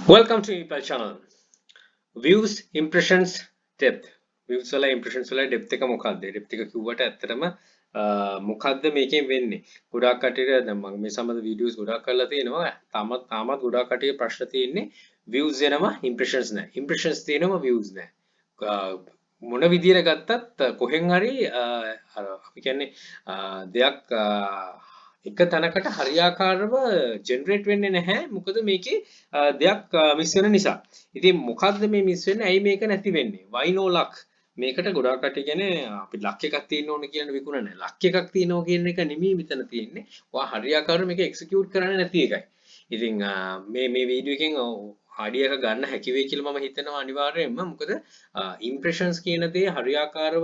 Welcome to my channel. Views, impressions, depth. Views වල impressions වල depth එක මොකක්ද? depth එක කිව්වට ඇත්තටම මොකක්ද මේකෙන් වෙන්නේ? ගොඩාක් කටියට දැන් මම මේ සම්බන්ධ videos ගොඩාක් කරලා තියෙනවා. තාමත් ගොඩාක් කටිය ප්‍රශ්න තියෙන්නේ views එනවා impressions නැහැ. impressions තියෙනවා views නැහැ. මොන විදියට ගත්තත් කොහෙන් හරි අපි කියන්නේ දෙයක් එක තැනකට හරියාකාරව ජෙනරේට් වෙන්නේ නැහැ. මොකද මේකේ දෙයක් මිස් වෙන නිසා. ඉතින් මොකද්ද මේ මිස් වෙන්නේ? ඇයි මේක නැති වෙන්නේ? why no luck? මේකට ගොඩාක් කට්ටිය කියන්නේ අපි ලක් එකක් තියෙන්න ඕන කියන විකුණන්නේ. ලක් එකක් තියෙනවා කියන එක නෙමෙයි මෙතන තියෙන්නේ. ඔයා හරියාකාරව මේක එක්සිකියුට් කරන්නේ නැති එකයි. ඉතින් මේ වීඩියෝ එකෙන් ආඩිය එක ගන්න හැකි වෙයි කියලා මම හිතනවා අනිවාර්යයෙන්ම. මොකද ඉම්ප්‍රෙෂන්ස් කියන දේ හරියාකාරව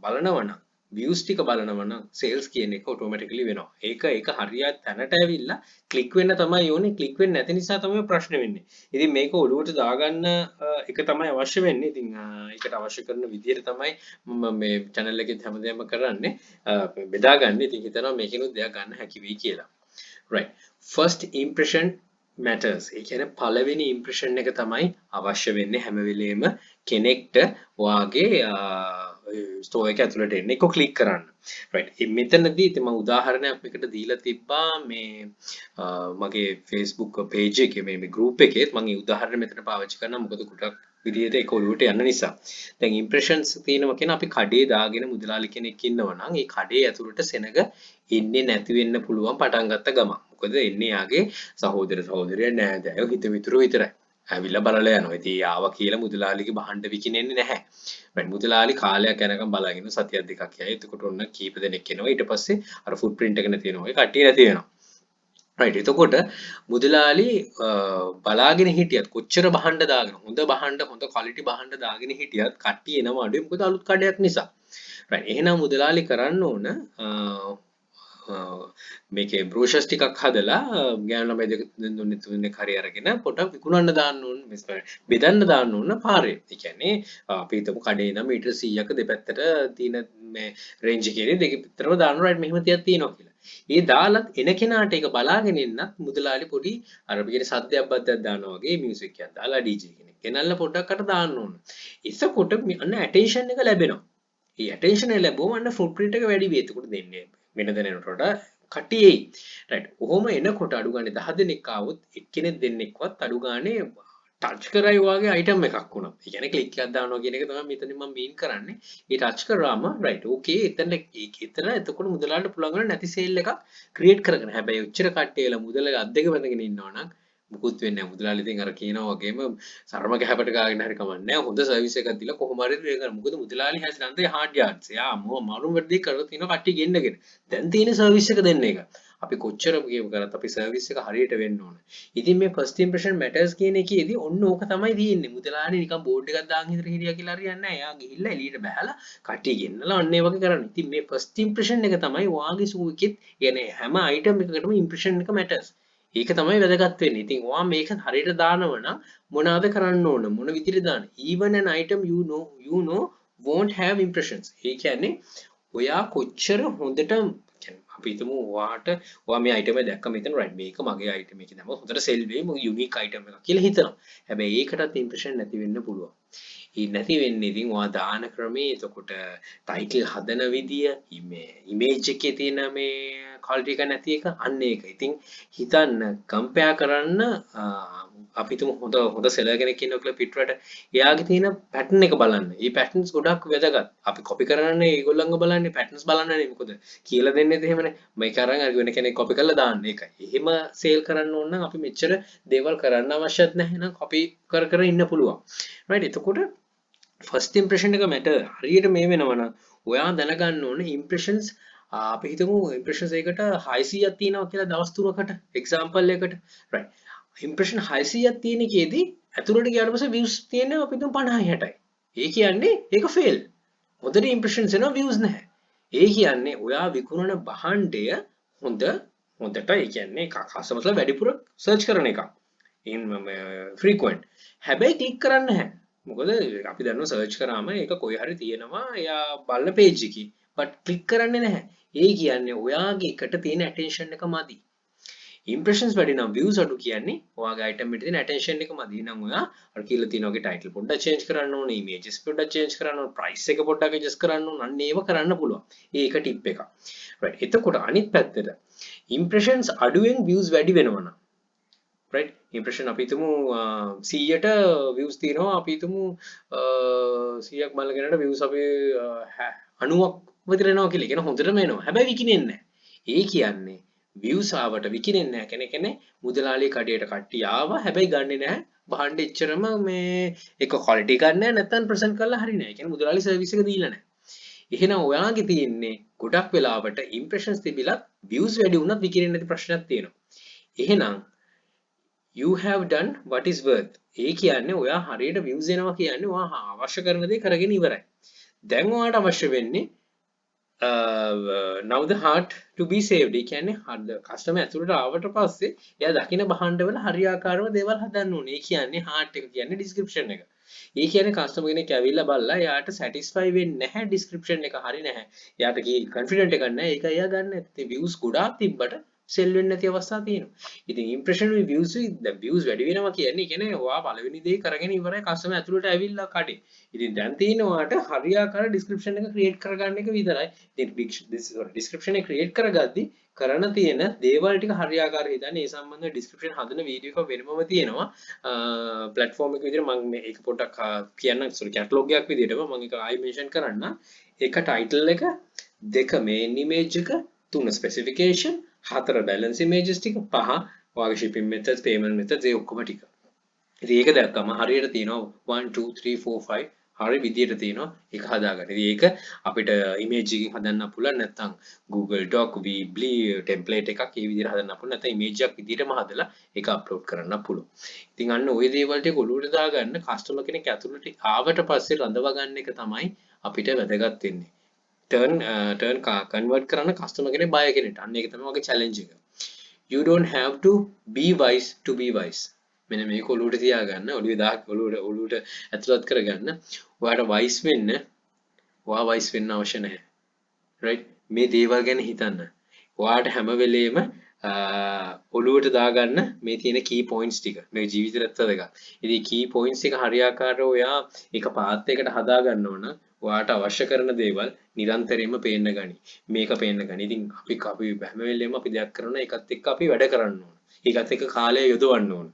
බලනවා නම් views ටික බලනවා නම් sales කියන එක automatically වෙනවා. ඒක හරියට තැනට ඇවිල්ලා ක්ලික් වෙන්න තමයි ඕනේ. ක්ලික් වෙන්නේ නැති නිසා තමයි ප්‍රශ්න වෙන්නේ. ඉතින් මේක ඔළුවට දාගන්න එක තමයි අවශ්‍ය වෙන්නේ. ඉතින් ඒකට අවශ්‍ය කරන විදියට තමයි මම මේ channel එකේ හැමදේම කරන්නේ. බෙදාගන්න. ඉතින් හිතනවා මේකෙනුත් දෙයක් ගන්න හැකි වෙයි කියලා. right. first impression matters. ඒ කියන්නේ පළවෙනි impression එක තමයි අවශ්‍ය වෙන්නේ හැම වෙලේම කෙනෙක්ට වාගේ ස්ටෝර් එක ඇතුළට එන්න එක ක්ලික් කරන්න. right. මෙතනදී ඉතින් මම උදාහරණයක් මේකට දීලා තිබ්බා මේ මගේ Facebook page එකේ මේ group එකේ මම මේ උදාහරණ මෙතන පාවිච්චි කරනවා මොකද ගොඩක් විදිහට ඒක ඔළුවට යන නිසා. දැන් impressions තියෙනවා කියන අපි කඩේ දාගෙන මුදලාලි කෙනෙක් ඉන්නවා නම් ඒ කඩේ ඇතුළට සෙනග ඉන්නේ නැති වෙන්න පුළුවන් පටන් ගත්ත ගමන්. මොකද එන්නේ යාගේ සහෝදර සහෝදරිය නෑදෑයෝ හිත මිතුරු විතරයි. ඇවිල්ලා බලලා යනවා. ඉතින් ආවා කියලා මුදලාලිගේ බහඬ විකිනෙන්නේ නැහැ. right. මුදලාලි කාලයක් යනකම් බලාගෙන සතියක් දෙකක් යයි. එතකොට ඔන්න කීප දෙනෙක් එනවා. ඊට පස්සේ අර ෆුට්ප්‍රින්ට් එක නැති වෙනවා. ඒ කට්ටිය නැති වෙනවා. right. එතකොට මුදලාලි බලාගෙන හිටියත් කොච්චර බහඬ දාගෙන හොඳ ක්වොලිටි බහඬ දාගෙන හිටියත් කට්ටිය එනවා අඩුයි. මොකද අලුත් කඩයක් නිසා. right. එහෙනම් මුදලාලි කරන්න ඕන මේකේ බ්‍රෝෂර්ස් ටිකක් හදලා ගෑනු ළමයි දෙක තුනෙක් හරි අරගෙන පොඩක් විකුණන්න දාන්න ඕන බෙදන්න දාන්න ඕන පාරේ. ඒ කියන්නේ අපි හිතමු කඩේ නම් මීටර 100ක දෙපැත්තට තියෙන මේ රේන්ජ් එකේ දෙකතරම දාන්න රයිට් මෙහෙම තියක් තියෙනවා කියලා. ඒ දාලත් එන කෙනාට ඒක බලාගෙන ඉන්නත් මුදලාලි පොඩි අර කියන සද්දයක් බද්දයක් දානවා වගේ මියුසික් එකක් දාලා DJ කෙනෙක් ගෙනල්ලා පොඩක් අර දාන්න ඕන. එතකොට අන්න ඇටෙන්ෂන් එක ලැබෙනවා. ඒ ඇටෙන්ෂන් එක ලැබුවම අන්න ෆුට්ප්‍රින්ට් එක වැඩි වෙයි. එතකොට දෙන්නේ වෙන දෙනකට වඩා කට්ටිය එයි. රයිට්. ඔහොම එනකොට අඩු ගානේ 10 දෙනෙක් ආවොත් එක්කෙනෙක් දෙන්නෙක්වත් අඩු ගානේ ටච් කරයි වගේ අයිටම් එකක් වුණා. ඒ කියන්නේ ක්ලික් එකක් දානවා කියන එක තමයි මෙතන මම මීන් කරන්නේ. ඒ ටච් කරාම රයිට් ඕකේ එතන එතකොට මුදලාලට පුළුවන් වෙන නැති සේල් එකක් ක්‍රියේට් කරගන්න. හැබැයි ඔච්චර කට්ටියලා මුදල අද්දක බඳගෙන ඉන්නවා නම් මුකුත් වෙන්නේ නැහැ. මුදලාලි ඉතින් අර කියනවා වගේම සරම ගැහපට ගාගෙන හරි කමන්නේ නැහැ. හොඳ සර්විස් එකක් දීලා කොහොම හරි ඒක කරන්න. මොකද මුදලාලි has done the hard yards. යා මරුම් වැඩි කරලා තිනවා කට්ටිය ගෙන්නගෙන. දැන් තියෙන සර්විස් එක දෙන්න එක. අපි කොච්චර කරත් අපි සර්විස් එක හරියට වෙන්න ඕන. ඉතින් මේ first impression matters කියන එකේදී ඔන්න ඕක තමයි තියෙන්නේ. මුදලාලි නිකන් බෝඩ් එකක් දාන් හිටියා කියලා හරියන්නේ නැහැ. එයා ගිහිල්ලා එළියට බහැලා කට්ටිය ගෙන්නලා අන්න ඒ වගේ කරන්නේ. ඉතින් මේ first impression එක තමයි වාගේ සූ එකෙත් කියන්නේ හැම item එකකටම impression එක matters. ඒක තමයි වැදගත් වෙන්නේ. ඉතින් ඔයා මේක හරියට දානව නම් මොනවාද කරන්න ඕන? මොන විදිහට දාන්න? Even an item you know won't have impressions. ඒ කියන්නේ ඔයා කොච්චර හොඳට අපි හිතමු ඔයා මේ item එක දැක්කම හිතන right මේක මගේ item එකේ දැම්ම හොඳට sell වෙයි මොකද unique item එකක් කියලා හිතනවා. හැබැයි ඒකටත් impression නැති වෙන්න පුළුවන්. ඒ නැති වෙන්නේ ඉතින් ඔයා දාන ක්‍රමේ එතකොට title හදන විදිය මේ image එකේ තියෙන මේ quality එක නැති එක අන්න ඒක. ඉතින් හිතන්න compare කරන්න අපි හිතමු හොඳ seller කෙනෙක් ඉන්නවා කියලා පිටරට එයාගේ තියෙන pattern එක බලන්න. මේ patterns ගොඩක් වැදගත්. අපි copy කරන්නේ ඒගොල්ලන්ව බලන්නේ patterns බලන්නනේ. මොකද කියලා දෙන්නේ එහෙමනේ. මේක අරන් අර වෙන කෙනෙක් copy කරලා දාන්න ඒකයි. එහෙම sale කරන්න ඕන නම් අපි මෙච්චර දේවල් කරන්න අවශ්‍යත් නැහැ නම් copy කර ඉන්න පුළුවන්. right. එතකොට first impression එක matter. හරියට මේ වෙනවනම් ඔයා දැනගන්න ඕන impressions අපි හිතමු impressions එකකට 600ක් තියෙනවා කියලා දවස් 3කට example එකකට right. impression 600ක් තියෙන එකේදී ඇතුළට ගියාට පස්සේ views තියෙනවා අපි හිතමු 50 60යි. ඒ කියන්නේ ඒක fail. හොඳට impressions එනවා views නැහැ. ඒ කියන්නේ ඔයා විකුණන බහණ්ඩය හොඳට ඒ කියන්නේ කස්ටමර්ස්ලා වැඩිපුර search කරන එක. in frequent. හැබැයි click කරන්නේ නැහැ. මොකද අපි දන්නවා search කරාම ඒක කොයි හරි තියෙනවා එයා බලන page එකේ. but click කරන්නේ නැහැ. ඒ කියන්නේ ඔයාගේ එකට තියෙන attention එක මදි. impressions වැඩි නම් views අඩු කියන්නේ ඔයාගේ item එකට තියෙන attention එක මදි නම් ඔයා අර කියලා තියෙන ඔගේ title පොඩ්ඩක් change කරන්න ඕනේ, images පොඩ්ඩක් change කරන්න ඕනේ, price එක පොඩ්ඩක් adjust කරන්න ඕනේ. අන්න ඒව කරන්න පුළුවන්. ඒක tip එකක්. right. එතකොට අනිත් පැත්තට impressions අඩුවෙන් views වැඩි වෙනවා නම් right, impression අපි හිතමු 100ට views තියෙනවා, අපි හිතමු 100ක් බලගෙනට views අපි 90ක් විතර එනවා කියලා. කියන හොඳටම එනවා. හැබැයි විකිනෙන්නේ නැහැ. ඒ කියන්නේ views ආවට විකිනෙන්නේ නැහැ. කෙනෙක් මුදලාලි කඩේට කට්ටිය ආවා. හැබැයි ගන්නෙ නැහැ. බහන්න එච්චරම මේ එක quality ගන්න නැහැ. නැත්නම් present කරලා හරි නැහැ. කියන්නේ මුදලාලි service එක දීලා නැහැ. එහෙනම් ඔයාගේ තියෙන්නේ ගොඩක් වෙලාවට impressions තිබිලත් views වැඩි වුණත් විකිනෙන්නේ නැති ප්‍රශ්නයක් තියෙනවා. එහෙනම් you have done what is worth. ඒ කියන්නේ ඔයා හරියට views එනවා කියන්නේ ඔයා අවශ්‍ය කරන දේ කරගෙන ඉවරයි. දැන් ඔයාට අවශ්‍ය වෙන්නේ now the heart to be saved. ඒ කියන්නේ customer ඇතුළට ආවට පස්සේ එයා දකින භාණ්ඩවල හරියාකාරව දේවල් හදන්න ඕනේ. ඒ කියන්නේ heart එක කියන්නේ description එක. ඒ කියන්නේ customer කෙනෙක් ඇවිල්ලා බලලා එයාට satisfy වෙන්නේ නැහැ description එක හරි නැහැ. එයාට confident එකක් නැහැ. ඒක එයා ගන්න නැත්තේ views ගොඩාක් තිබ්බට sell වෙන්නේ නැති අවස්ථා තියෙනවා. ඉතින් impression with views දැන් views වැඩි වෙනවා කියන්නේ ඔයා පළවෙනි දේ කරගෙන ඉවරයි customer ඇතුළට ඇවිල්ලා කඩේ. ඉතින් දැන් තියෙනවාට හරියාකාර description එක create කරගන්න එක විතරයි. ඉතින් description එක create කරගද්දි කරන තියෙන දේවල් ටික හරියාකාරව හිතන්න. ඒ සම්බන්ධව description හදන වීඩියෝ එකක් වෙනමම තියෙනවා. platform එක විදිහට මම මේක පොඩ්ඩක් කියන්නම්. sorry catalog එකක් විදිහටම මම ඒක ආයි mention කරන්න. එක title එක, දෙක main image එක, තුන specification, හතර balance images ටික, පහ ඔයාගේ shipping methods, payment methods ඒ ඔක්කොම ටික. ඉතින් ඒක දැක්කම හරියට තියෙනවා 1 2 3 4 5 හරි විදියට තියෙනවා ඒක හදාගන්න. ඉතින් ඒක අපිට image එකකින් හදන්න පුළුවන්, නැත්නම් Google Doc, Weebly template එකක් ඒ විදිහට හදන්න පුළුවන්, නැත්නම් image එකක් විදිහටම හදලා ඒක upload කරන්න පුළුවන්. ඉතින් අන්න ওই දේවල් ටික ඔලුවට දාගන්න customer කෙනෙක් ඇතුළට ආවට පස්සේ රඳවා ගන්න එක තමයි අපිට වැදගත් වෙන්නේ. turn convert කරන්න customer කෙනෙක් buyer කෙනෙක්ට. අන්න ඒක තමයි ඔයගේ challenge එක. You don't have to be wise to be wise. මෙන්න මේක ඔලුවට තියාගන්න, ඔළුවේ දාක් ඔලුවට ඇතුළත් කරගන්න. ඔයාට wise වෙන්න, ඔයා wise වෙන්න අවශ්‍ය නැහැ. right, මේ දේවල් ගැන හිතන්න. ඔයාට හැම වෙලේම ඔලුවට දාගන්න මේ තියෙන key points ටික. මේ ජීවිතේට වැදගත්. ඉතින් key points ටික හරියාකාරව ඔයා එක පාත් එකකට හදා ගන්න ඕන. ඔයාට අවශ්‍ය කරන දේවල් නිරන්තරයෙන්ම පේන්න ගනි. මේක පේන්න ගනි. ඉතින් අපි හැම වෙලේම අපි දෙයක් කරනවා, ඒකත් එක්ක අපි වැඩ කරන්න ඕන. ඒකත් එක්ක කාලය යොදවන්න ඕන.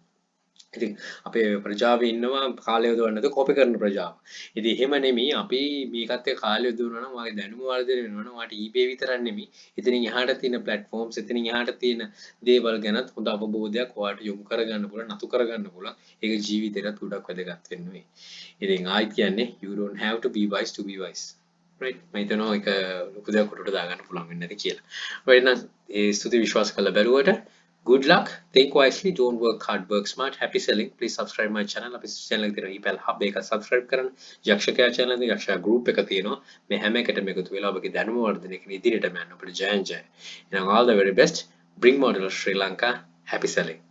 ඉතින් අපේ ප්‍රජාව ඉන්නවා කාලය යොදවන්න නැතුව කොපි කරන ප්‍රජාව. ඉතින් එහෙම නෙමෙයි, අපි මේකත් එක්ක කාලය යොදවනවා නම් වාගේ දැනුම වර්ධනය වෙනවා නම් වාට eBay විතරක් නෙමෙයි, එතනින් එහාට තියෙන platforms, එතනින් එහාට තියෙන දේවල් ගැනත් හොඳ අවබෝධයක් ඔයාට යොමු කරගන්න පුළුවන්, නතු කරගන්න පුළුවන්. ඒක ජීවිතේට ගොඩක් වැදගත් වෙන්නේ. ඉතින් ආයිත් කියන්නේ you don't have to be wise to be wise. right, මම හිතනවා ඒක ලොකු දෙයක් උඩට දාගන්න පුළුවන් වෙන්නේ නැති කියලා. right, නම් ඒ ස්තුති විශ්වාස කරලා බැලුවට good luck, think wisely, don't work hard, work smart, happy selling. Please subscribe my channel. අපි channel එක තියෙනවා ඊපල් hub එක subscribe කරන්න. යක්ෂකයා channel එක, යක්ෂයා group එක තියෙනවා. මේ හැම එකටම එකතු වෙලා ඔබගේ දැනුම වර්ධනය කරන ඉදිරියට යන්න අපිට ජය ජය. එහෙනම් all the very best. Bring model Sri Lanka. Happy selling.